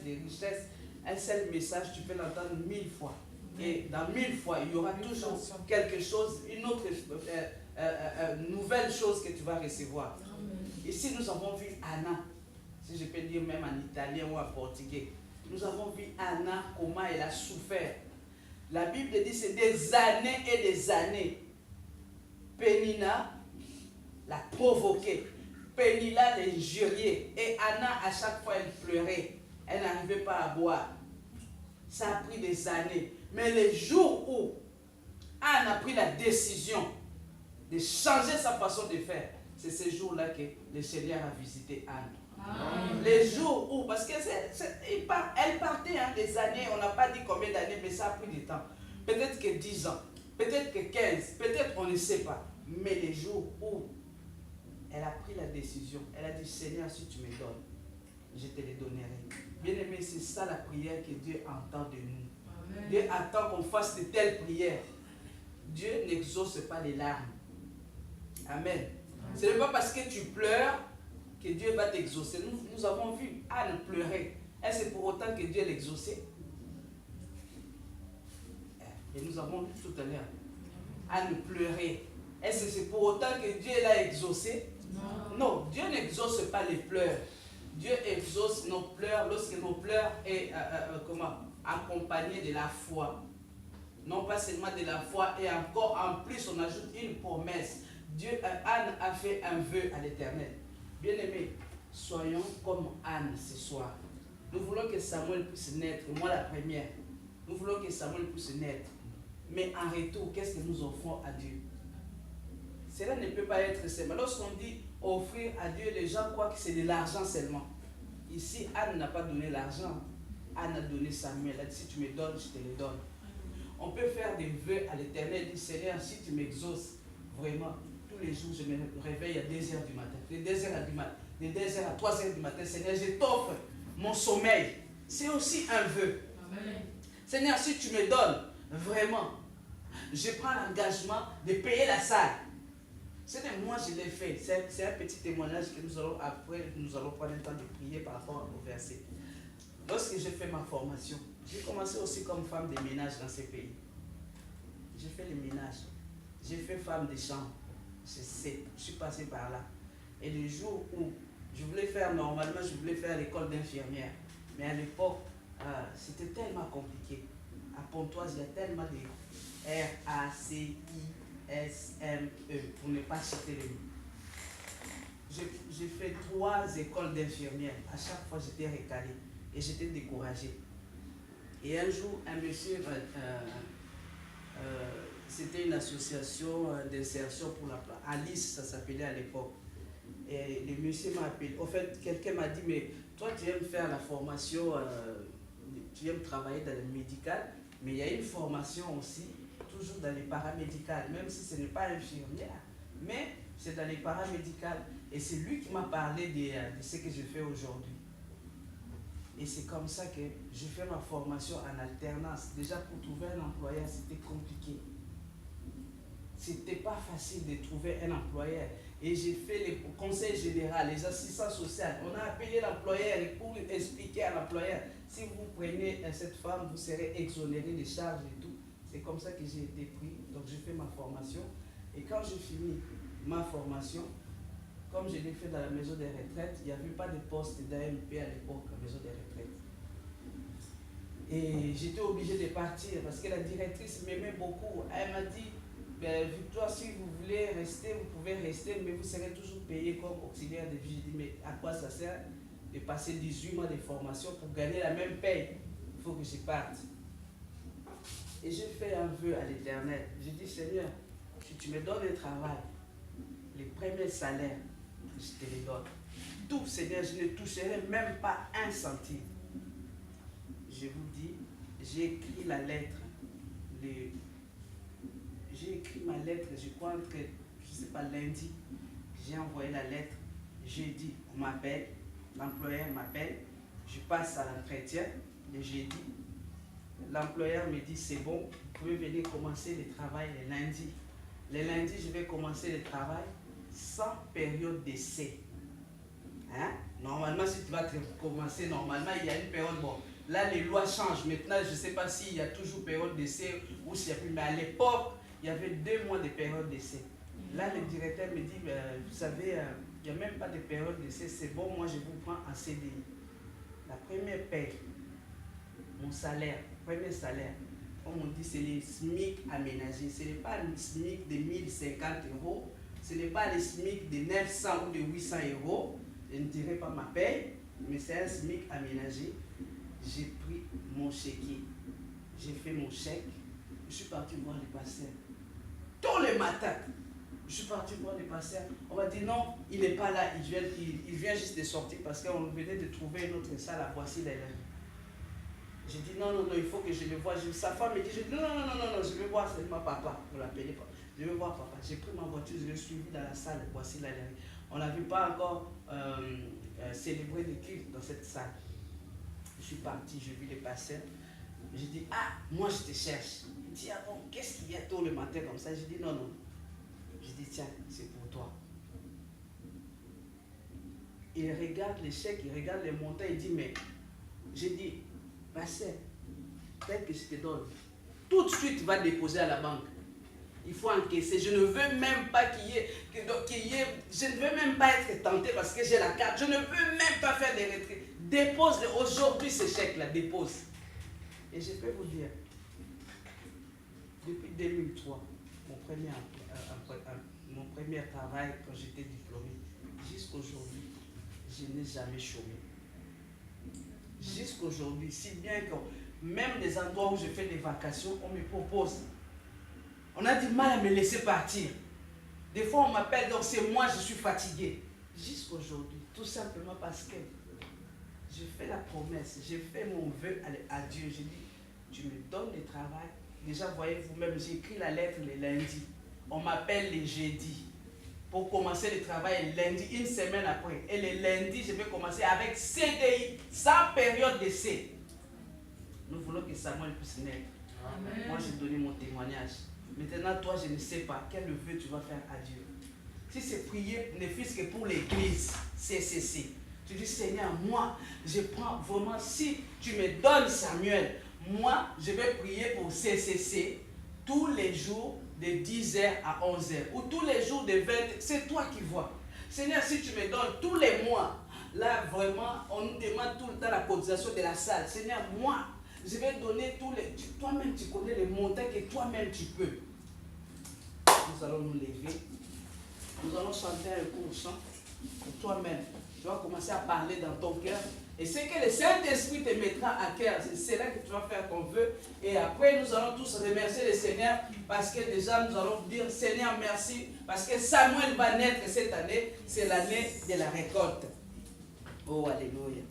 les richesses. Un seul message, tu peux l'entendre 1000 fois. Et dans 1000 fois, il y aura toujours quelque chose, une autre nouvelle chose que tu vas recevoir. Ici, nous avons vu Anna, si je peux dire même en italien ou en portugais. Nous avons vu Anna, comment elle a souffert. La Bible dit que c'est des années et des années. Pénina l'a provoqué. Pénina l'injuriait. Et Anna, à chaque fois, elle pleurait. Elle n'arrivait pas à boire. Ça a pris des années. Mais le jour où Anne a pris la décision de changer sa façon de faire, c'est ce jour-là que le Seigneur a visité Anne. Amen. Les jours où, parce qu'elle partait des années, on n'a pas dit combien d'années, mais ça a pris du temps. Peut-être que 10 ans, peut-être que 15, peut-être on ne sait pas. Mais les jours où elle a pris la décision, elle a dit, Seigneur, si tu me donnes, je te les donnerai. Bien aimé, c'est ça la prière que Dieu entend de nous. Amen. Dieu attend qu'on fasse de telles prières. Dieu n'exauce pas les larmes. Amen. Ce n'est pas parce que tu pleures que Dieu va t'exaucer. Nous avons vu Anne pleurer. Est-ce pour autant que Dieu l'exauçait? Et nous avons vu tout à l'heure. Anne pleurait. Est-ce que c'est pour autant que Dieu l'a exaucé? Non. Non, Dieu n'exauce pas les pleurs. Dieu exauce nos pleurs lorsque nos pleurs est accompagnés de la foi. Non pas seulement de la foi, et encore en plus on ajoute une promesse. Anne a fait un vœu à l'Éternel. Bien-aimés, soyons comme Anne ce soir. Nous voulons que Samuel puisse naître, moi la première. Nous voulons que Samuel puisse naître. Mais en retour, qu'est-ce que nous offrons à Dieu? Cela ne peut pas être seulement. Lorsqu'on dit offrir à Dieu, les gens croient que c'est de l'argent seulement. Ici, Anne n'a pas donné l'argent. Anne a donné Samuel. Elle a dit, si tu me donnes, je te le donne. On peut faire des vœux à l'Éternel, dire, Seigneur, si tu m'exauces, vraiment, tous les jours, je me réveille à 2h du matin, de 2h du matin, de 2h à 3h du matin. Seigneur, je t'offre mon sommeil. C'est aussi un vœu. Amen. Seigneur, si tu me donnes, vraiment, je prends l'engagement de payer la salle. C'est moi, je l'ai fait. C'est un petit témoignage que nous allons prendre le temps de prier par rapport au verset. Lorsque j'ai fait ma formation, j'ai commencé aussi comme femme de ménage dans ces pays. J'ai fait le ménage. J'ai fait femme de chambre. Je suis passé par là. Et le jour où je voulais faire, normalement, je voulais faire l'école d'infirmière. Mais à l'époque, c'était tellement compliqué. À Pontoise, il y a tellement de RACISME, pour ne pas citer les mots. J'ai fait 3 écoles d'infirmières. À chaque fois, j'étais recalé et j'étais découragé. Et un jour, un monsieur, c'était une association d'insertion pour la Alice, ça s'appelait à l'époque. Et le monsieur m'a appelé. En fait, quelqu'un m'a dit, mais toi, tu aimes faire la formation, tu aimes travailler dans le médical, mais il y a une formation aussi, toujours dans les paramédicales, même si ce n'est pas infirmière, mais c'est dans les paramédicales. Et c'est lui qui m'a parlé de ce que je fais aujourd'hui. Et c'est comme ça que je fais ma formation en alternance. Déjà, pour trouver un employeur, c'était compliqué. C'était pas facile de trouver un employeur. Et j'ai fait le conseil général, les assistants sociaux. On a appelé l'employeur pour expliquer à l'employeur, si vous prenez cette femme, vous serez exonéré des charges et tout. C'est comme ça que j'ai été pris. Donc, j'ai fait ma formation. Et quand j'ai fini ma formation, comme je l'ai fait dans la maison des retraites, il n'y avait pas de poste d'AMP à l'époque, la maison des retraites. Et j'étais obligé de partir parce que la directrice m'aimait beaucoup. Elle m'a dit, ben, Victoire, si vous voulez rester, vous pouvez rester, mais vous serez toujours payé comme auxiliaire de vie. Je dis, mais à quoi ça sert de passer 18 mois de formation pour gagner la même paye? Il faut que je parte. Et j'ai fait un vœu à l'Éternel. J'ai dit, Seigneur, si tu me donnes un travail, les premiers salaires, je te les donne. Tout, Seigneur, je ne toucherai même pas un centime. Je vous dis, j'ai écrit la lettre. J'ai écrit ma lettre, je crois que, je ne sais pas, lundi, j'ai envoyé la lettre. Jeudi, on m'appelle, l'employeur m'appelle, je passe à l'entretien le jeudi. L'employeur me dit, c'est bon, vous pouvez venir commencer le travail le lundi. Le lundi, je vais commencer le travail sans période d'essai. Hein? Normalement, si tu vas commencer, normalement, il y a une période, bon, là, les lois changent. Maintenant, je ne sais pas s'il y a toujours période d'essai ou s'il n'y a plus. Mais à l'époque, il y avait 2 mois de période d'essai. Là, le directeur me dit, vous savez, il n'y a même pas de période d'essai. C'est bon, moi, je vous prends en CDI. La première paie, mon salaire, premier salaire, on me dit c'est les SMIC aménagés. Ce n'est pas le SMIC de 1050 €, ce n'est pas le SMIC de 900 ou de 800 €. Je ne dirai pas ma paie, mais c'est un SMIC aménagé. J'ai pris mon chéquier, j'ai fait mon chèque, je suis parti voir les pasteurs. Tous les matins, je suis parti voir les pasteurs. On m'a dit non, il n'est pas là, il vient juste de sortir parce qu'on venait de trouver une autre salle à Boissy-les-Lèvres. J'ai dit non, il faut que je le voie. Sa femme me dit, non, je vais voir seulement papa. Vous l'appelez pas. Je vais voir papa. J'ai pris ma voiture, je l'ai suivi dans la salle de Boissy-les-Lèvres. On n'avait pas encore célébré le culte dans cette salle. Je suis parti, j'ai vu les pasteurs. J'ai dit, moi je te cherche. Il dit, bon, qu'est-ce qu'il y a tôt le matin comme ça? J'ai dit, non. J'ai dit, tiens, c'est pour toi. Il regarde les chèques, il regarde les montants, il dit, mais, j'ai dit, pasteur, peut-être que je te donne. Tout de suite, tu vas déposer à la banque. Il faut encaisser. Je ne veux même pas je ne veux même pas être tenté parce que j'ai la carte. Je ne veux même pas faire des retraits. Dépose aujourd'hui ce chèque-là, dépose. Et je peux vous dire, depuis 2003, mon premier travail quand j'étais diplômé, jusqu'aujourd'hui, je n'ai jamais chômé. Jusqu'aujourd'hui, si bien que même les endroits où je fais des vacations, on me propose. On a du mal à me laisser partir. Des fois, on m'appelle, donc c'est moi, je suis fatigué. Jusqu'aujourd'hui, tout simplement parce que je fais la promesse, j'ai fait mon vœu à Dieu. J'ai dit, tu me donnes le travail. Déjà, voyez vous-même, j'ai écrit la lettre le lundi. On m'appelle le jeudi pour commencer le travail lundi, une semaine après. Et le lundi, je vais commencer avec CDI, sans période d'essai. Nous voulons que Samuel puisse naître. Amen. Moi, j'ai donné mon témoignage. Maintenant, toi, je ne sais pas quel vœu tu vas faire à Dieu. Si c'est prier, ne fût-ce que pour l'église, CCC. Tu dis, Seigneur, moi, je prends vraiment, si tu me donnes Samuel, moi, je vais prier pour CCC tous les jours de 10h à 11h. Ou tous les jours de 20h. C'est toi qui vois. Seigneur, si tu me donnes tous les mois, là, vraiment, on nous demande tout le temps la cotisation de la salle. Seigneur, moi, je vais donner tous les... Toi-même, tu connais les montants que toi-même tu peux. Nous allons nous lever. Nous allons chanter un court chant pour toi-même. Tu vas commencer à parler dans ton cœur. Et c'est que le Saint-Esprit te mettra à cœur. C'est là que tu vas faire ton vœu. Et après, nous allons tous remercier le Seigneur parce que déjà, nous allons dire Seigneur, merci. Parce que Samuel va naître cette année. C'est l'année de la récolte. Oh, alléluia.